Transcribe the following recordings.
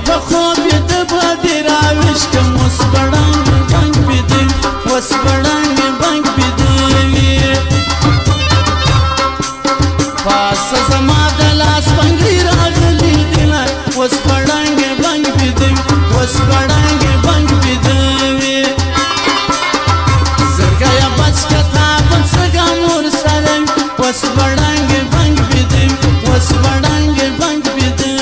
په خوب د بدی راوشتم اوس بړنګ بنګ بيدي اوس بړنګ بنګ بيدي پاس زما د لاس بنګي راغلي دلا اوس بړنګ بنګ بيدي اوس بړنګ بنګ بيدي زرګا یا بچ کتا بس ګامور سره اوس بړنګ بنګ بيدي اوس بړنګ بنګ بيدي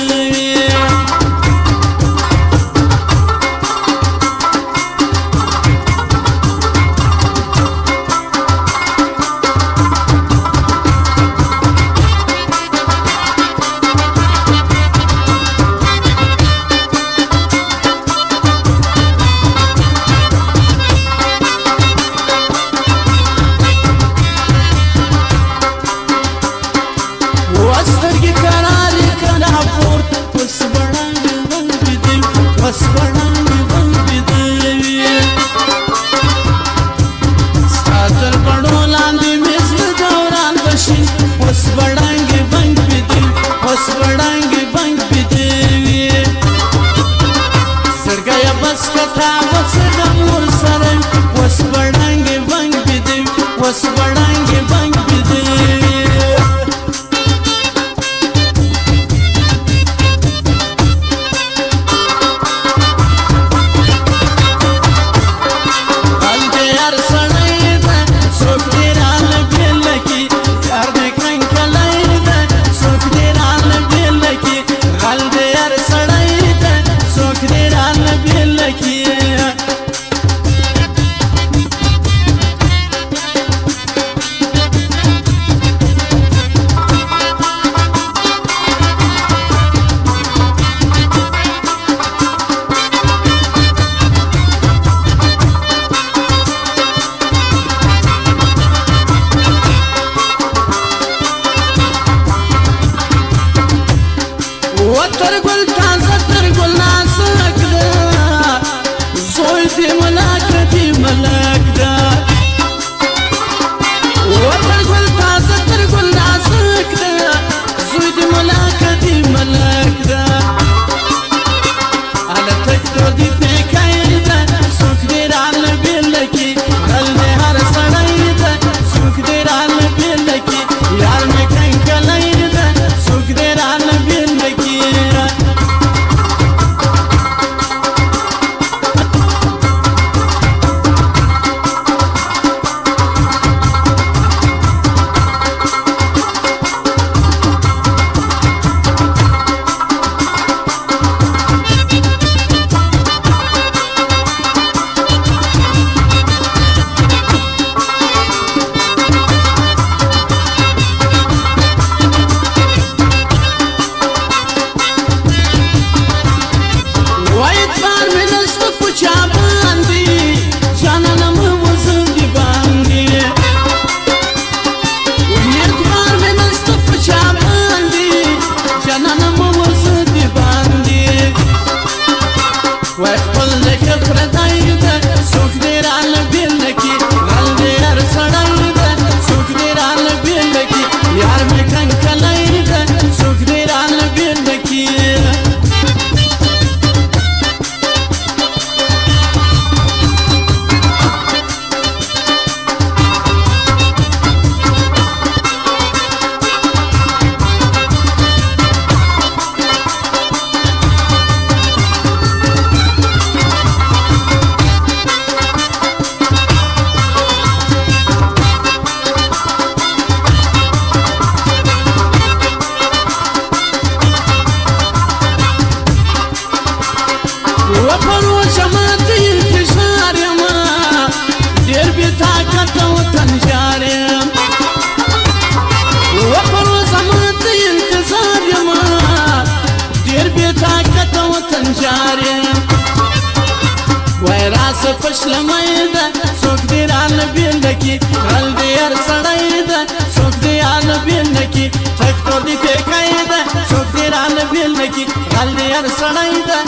فشلمه ده څوک دې رانه بېلکي غل دې هر سړی ده څوک دې رانه بېلکي ټکټور دې ټیکی ده څوک دې رانه بېلکي غل دې هر سړی ده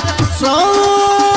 څوک